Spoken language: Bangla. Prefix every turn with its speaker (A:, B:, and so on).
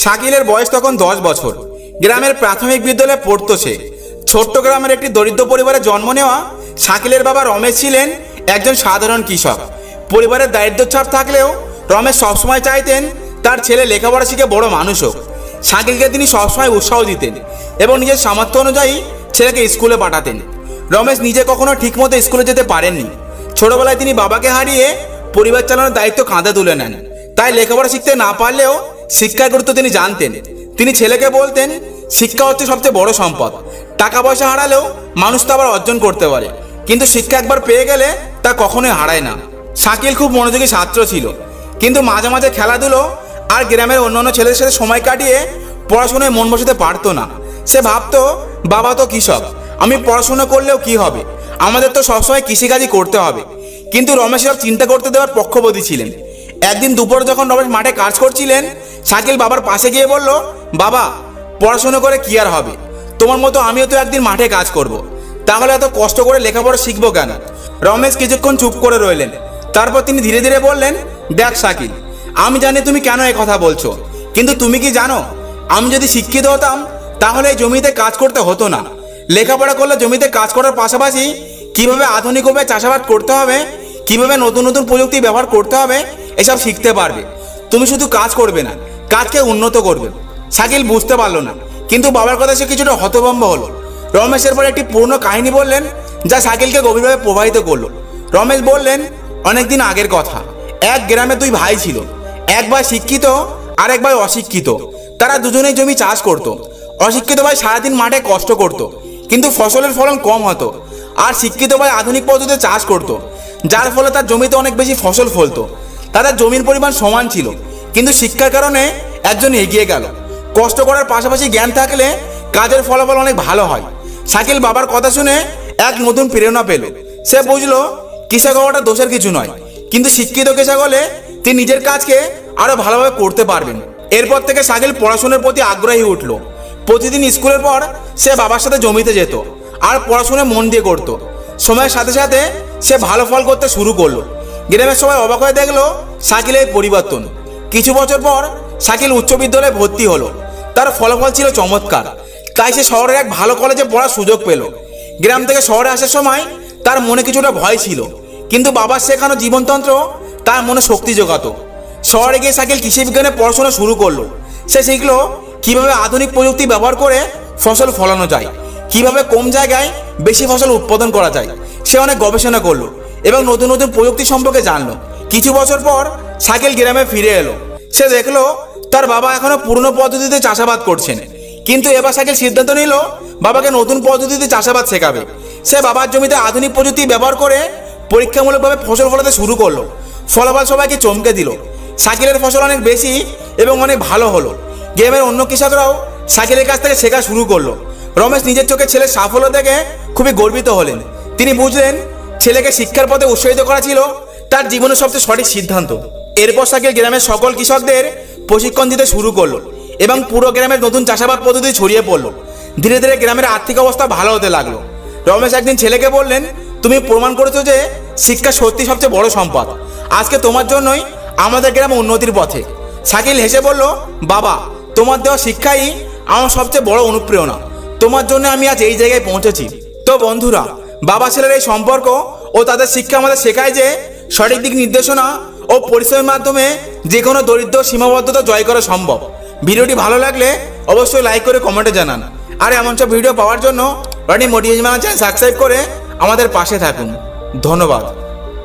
A: শাকিলের বয়স তখন 10 বছর। গ্রামের প্রাথমিক বিদ্যালয়ে পড়তো সে। ছোট্ট গ্রামের একটি দরিদ্র পরিবারে জন্ম নেওয়া শাকিলের বাবা রমেশ ছিলেন একজন সাধারণ কৃষক। পরিবারের দারিদ্র্য ছাপ থাকলেও রমেশ সবসময় চাইতেন তার ছেলে লেখাপড়া শিখে বড় মানুষ হোক। শাকিলকে তিনি সবসময় উৎসাহ দিতেন এবং নিজের সামর্থ্য অনুযায়ী ছেলেকে স্কুলে পাঠাতেন। রমেশ নিজে কখনো ঠিকমতো স্কুলে যেতে পারেননি। ছোটবেলায় তিনি বাবাকে হারিয়ে পরিবার চালানোর দায়িত্ব কাঁধে তুলে নেন। তাই লেখাপড়া শিখতে না পারলেও শিক্ষার গুরুত্ব তিনি জানতেন। তিনি ছেলেকে বলতেন, শিক্ষা হচ্ছে সবচেয়ে বড় সম্পদ। টাকা পয়সা হারালেও মানুষ তো আবার অর্জন করতে পারে, কিন্তু শিক্ষা একবার পেয়ে গেলে তা কখনোই হারায় না। শাকিল খুব মনোযোগী ছাত্র ছিল, কিন্তু মাঝে মাঝে খেলাধুলো আর গ্রামের অন্যান্য ছেলেদের সাথে সময় কাটিয়ে পড়াশোনায় মন বসাতে পারতো না। সে ভাবতো, বাবা তো কৃষক, আমি পড়াশোনা করলেও কি হবে, আমাদের তো সবসময় কৃষিকাজই করতে হবে। কিন্তু রমেশ সব চিন্তা করতে দেওয়ার পক্ষপাতী ছিলেন। একদিন দুপুরে যখন রমেশ মাঠে কাজ করছিলেন, শাকিল বাবার পাশে গিয়ে বলল, বাবা, পড়াশোনা করে কি আর হবে, তোমার মতো আমিও তো একদিন মাঠে কাজ করব, তাহলে এত কষ্ট করে লেখাপড়া শিখবো কেন? রমেশ কিছুক্ষণ চুপ করে রইলেন। তারপর তিনি ধীরে ধীরে বললেন, দেখ শাকিল, আমি জানি তুমি কেন এই কথা বলছো, কিন্তু তুমি কি জানো, আমি যদি শিক্ষিত হতাম তাহলে এই জমিতে কাজ করতে হতো না। লেখাপড়া করলে জমিতে কাজ করার পাশাপাশি কিভাবে আধুনিকভাবে চাষাবাদ করতে হবে, কিভাবে নতুন নতুন প্রযুক্তি ব্যবহার করতে হবে, এসব শিখতে পারবে। তুমি শুধু কাজ করবে না, কাজকে উন্নত করবে। শাকিল বুঝতে পারলো না, কিন্তু বাবার কথা সে কিছুটা হতভম্ব হলো। রমেশের পর একটি পুরনো কাহিনী বললেন, যা শাকিলকে গভীরভাবে প্রভাবিত করলো। রমেশ বললেন, অনেকদিন আগের কথা, এক গ্রামে দুই ভাই ছিল। এক ভাই শিক্ষিত আর এক ভাই অশিক্ষিত। তারা দুজনেই জমি চাষ করত। অশিক্ষিত ভাই সারাদিন মাঠে কষ্ট করত, কিন্তু ফসলের ফলন কম হতো। আর শিক্ষিত ভাই আধুনিক পদ্ধতিতে চাষ করত, যার ফলে তার জমিতে অনেক বেশি ফসল ফলতো। তাদের জমির পরিমাণ সমান ছিল, কিন্তু শিক্ষার কারণে একজন এগিয়ে গেল। কষ্ট করার পাশাপাশি জ্ঞান থাকলে কাজের ফলাফল অনেক ভালো হয়। শাকিল বাবার কথা শুনে এক নতুন প্রেরণা পেল। সে বুঝলো, কৃষক হওয়াটা দোষের কিছু নয়, কিন্তু শিক্ষিত কৃষক হলে তিনি নিজের কাজকে আরো ভালোভাবে করতে পারবেন। এরপর থেকে শাকিল পড়াশোনার প্রতি আগ্রহী উঠল। প্রতিদিন স্কুলের পর সে বাবার সাথে জমিতে যেত আর পড়াশোনায় মন দিয়ে করত। সময়ের সাথে সাথে সে ভালো ফল করতে শুরু করলো। গ্রামের সবাই অবাক হয়ে দেখলো শাকিলের পরিবর্তন। কিছু বছর পর শাকিল উচ্চ বিদ্যালয়ে ভর্তি হলো। তার ফলাফল ছিল চমৎকার, তাই সে শহরের এক ভালো কলেজে পড়ার সুযোগ পেল। গ্রাম থেকে শহরে আসার সময় তার মনে কিছুটা ভয় ছিল, কিন্তু বাবার শেখানো জীবনতন্ত্র তার মনে শক্তি জোগাতো। শহরে গিয়ে শাকিল কৃষি বিজ্ঞানে পড়াশোনা শুরু করলো। সে শিখলো কিভাবে আধুনিক প্রযুক্তি ব্যবহার করে ফসল ফলানো যায়, কিভাবে কম জায়গায় বেশি ফসল উৎপাদন করা যায়। সে অনেক গবেষণা করলো এবং নতুন নতুন প্রযুক্তি সম্পর্কে জানলো। কিছু বছর পর শাকিল গ্রামে ফিরে এলো। সে দেখলো তার বাবা এখনো পুরনো পদ্ধতিতে চাষাবাদ করছেন, কিন্তু এবার শাকিল সিদ্ধান্ত নিল বাবাকে নতুন পদ্ধতিতে চাষাবাদ শেখাবে। সে বাবার জমিতে আধুনিক প্রযুক্তি ব্যবহার করে পরীক্ষামূলকভাবে ফসল ফলাতে শুরু করলো। ফলাফল সবাইকে চমকে দিল। শাকিলের ফসল অনেক বেশি এবং অনেক ভালো হলো। গ্রামের অন্য কৃষকরাও শাকিলের কাছ থেকে শেখা শুরু করলো। রমেশ নিজের চোখে ছেলের সাফল্য দেখে খুবই গর্বিত হলেন। তিনি বুঝলেন ছেলেকে শিক্ষার পথে উৎসাহিত করা ছিল তার জীবনের সবচেয়ে সঠিক সিদ্ধান্ত। এরপর শাকিল গ্রামের সকল কৃষকদের প্রশিক্ষণ দিতে শুরু করলো এবং পুরো গ্রামের নতুন চাষাবাদ পদ্ধতি ছড়িয়ে পড়লো। ধীরে ধীরে গ্রামের আর্থিক অবস্থা ভালো হতে লাগলো। রমেশ একদিন ছেলেকে বললেন, তুমি প্রমাণ করেছো যে শিক্ষা সত্যি সবচেয়ে বড় সম্পদ। আজকে তোমার জন্যই আমাদের গ্রাম উন্নতির পথে। শাকিল হেসে বলল, বাবা, তোমার দেওয়া শিক্ষাই আমার সবচেয়ে বড় অনুপ্রেরণা। তোমার জন্য আমি আজ এই জায়গায় পৌঁছেছি। তো বন্ধুরা, বাবা ছেলের এই সম্পর্ক ও তাদের শিক্ষা আমাদের শেখায় যে সঠিক দিক নির্দেশনা ও পরিশ্রমের মাধ্যমে যে কোনো দরিদ্র সীমাবদ্ধতা জয় করা সম্ভব। ভিডিওটি ভালো লাগলে অবশ্যই লাইক করে কমেন্টে জানান। আর এমন সব ভিডিও পাওয়ার জন্য রানি মোটিভেশন চ্যানেল সাবস্ক্রাইব করে আমাদের পাশে থাকুন। ধন্যবাদ।